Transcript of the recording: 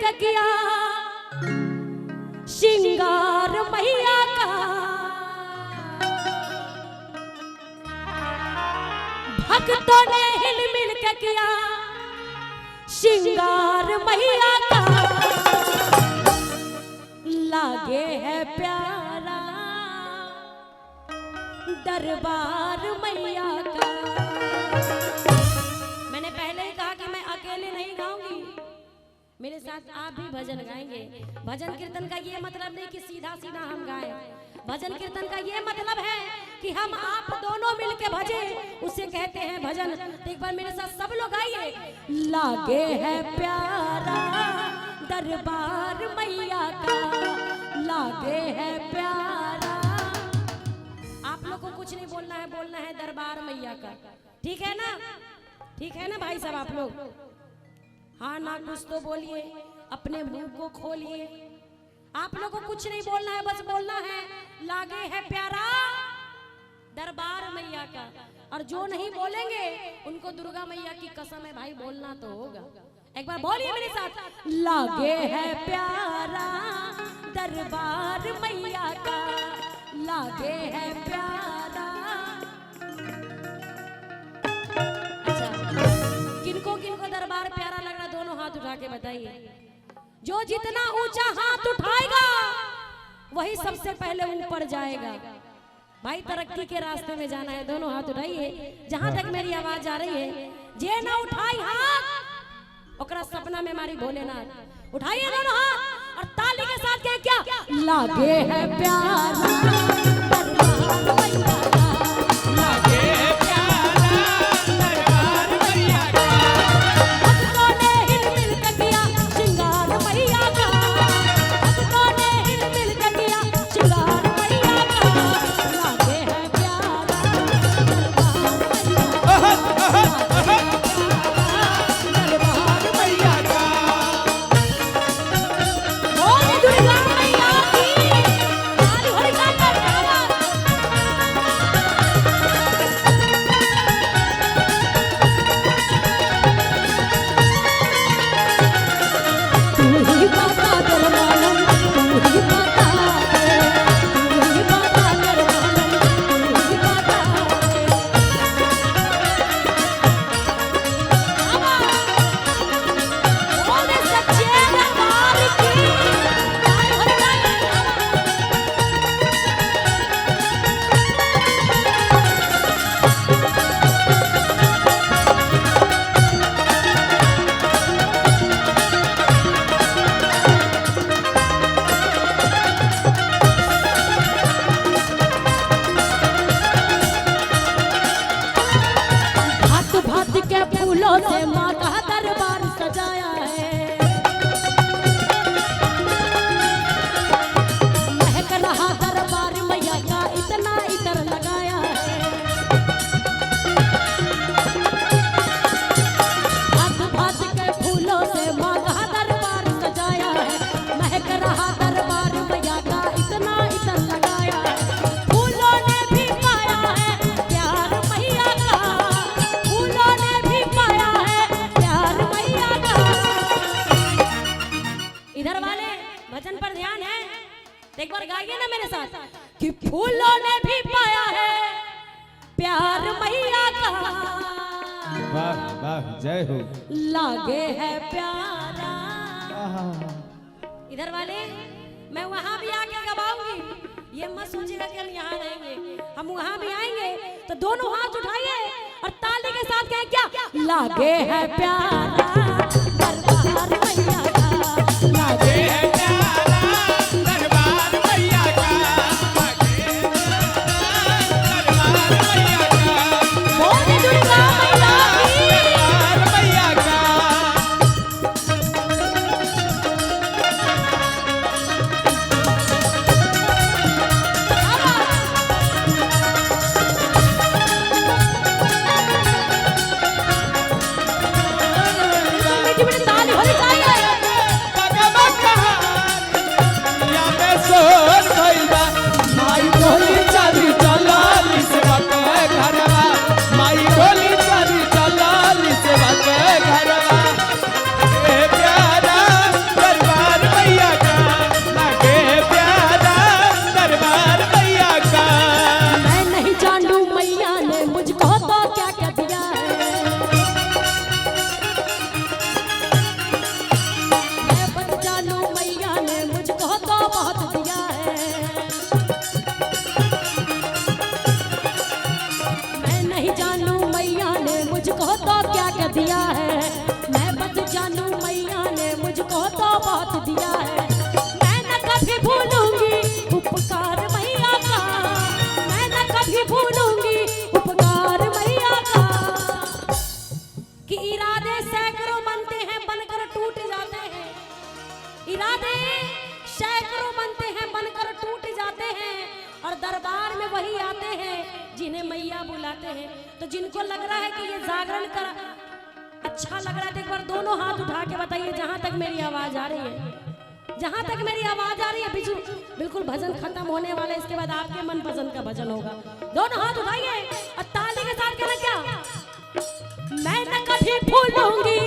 मिलकर किया श्रृंगार मैया का। भक्तों ने हिल मिल के किया श्रृंगार मैया का। लागे है प्यारा दरबार मैया का। मैंने पहले ही कहा कि मैं अकेले नहीं गाऊंगी, मेरे साथ आप भी भजन गाएंगे। भजन कीर्तन का ये मतलब नहीं कि सीधा सीधा हम गाएं। भजन कीर्तन का ये मतलब है कि हम आप दोनों मिलके भजे, उसे कहते हैं भजन। तो एक बार मेरे साथ सब लोग आइए। लागे है प्यारा दरबार मैया का, लागे है प्यारा। आप लोग को कुछ नहीं बोलना है, बोलना है दरबार मैया का। ठीक है ना? ठीक है ना भाई साहब आप लोग? हाँ ना कुछ तो बोलिए, अपने मुंह को खोलिए। आप लोग को कुछ नहीं बोलना है, बस बोलना है लागे है प्यारा दरबार मैया का। और जो नहीं बोलेंगे उनको दुर्गा मैया की कसम है भाई, बोलना तो होगा। एक बार बोलिए मेरे साथ, लागे है प्यारा दरबार मैया का, लागे है प्यारा। अच्छा, किनको किनको दरबार प्यारा लग रहा, दोनों हाथ उठा के बताइए। जो जितना ऊंचा हाथ उठाएगा वही सबसे पहले ऊपर जाएगा। भाई तरक्की के रास्ते में जाना है, दोनों हाथ उठाइए। जहां तक मेरी आवाज आ रही है, जे ना उठाई हाथ ओकरा सपना में मारी भोलेनाथ। उठाइए दोनों हाथ और ताली के साथ कहें क्या? लागे है प्यारा दरबार मैया का, लागे है प्यारा दरबार मैया का। भक्तों ने हिल मिल के किया श्रृंगार मैया का, भक्तों ने हिल मिल के किया श्रृंगार मैया का। लागे है प्यारा दरबार मैया का, बोले दुर्गा मैया की, ताली हो रही तू ही बता दरबारम, तू ही बता दे, तू ही बता दरबारम, तू ही बता दे। बोले सच्चे दरबार की, ताली हो रही भात भात के फूलों से माँ का दरबार सजाया है। महक रहा दरबार मैया का, इतना इतर लगाया है। भात भात के फूलों से माँ का दरबार सजाया है। महक रहा दरबार मैया का, इतना इतर लगाया है। फूलों ने भी पाया है प्यार मैया का, फूलों ने भी पाया है प्यार मैया का। इधर वाले भजन पर ध्यान है, तो एक बार गाइए ना मेरे साथ कि फूलों ने भी पाया है प्यार मैया का। वाह वाह, जय हो। लागे है प्यारा। इधर वाले मैं वहां भी आके गवाऊंगी, ये मत सोचिएगा कि हम यहाँ रहेंगे, हम वहां भी आएंगे। तो दोनों हाथ उठाइए और ताली के साथ कहें क्या? लागे है प्यारा दरबार मैया का, लागे है प्यारा दरबार मैया का, दरबार मैया का, बोले दुर्गा मैया की। मैया का। बहुत दिया है। मैं न कभी भूलूंगी उपकार मैया का, मैं न कभी भूलूंगी उपकार मैया का। कि इरादे सैकड़ों बनते हैं बनकर टूट जाते हैं, इरादे सैकड़ों बनते हैं बनकर टूट जाते हैं, और दरबार में वही आते हैं जिन्हें मैया बुलाते हैं। तो जिनको लग रहा है कि ये जागरण कर अच्छा लग रहा है तो एक बार दोनों हाथ उठा के बताइए जहां तक मेरी आवाज आ रही है, जहां तक मेरी आवाज आ रही है। बिल्कुल भजन खत्म होने वाला है, इसके बाद आपके मनपसंद का भजन होगा। दोनों हाथ उठाइए और ताली के साथ कहना क्या, मैं न कभी भूलूंगी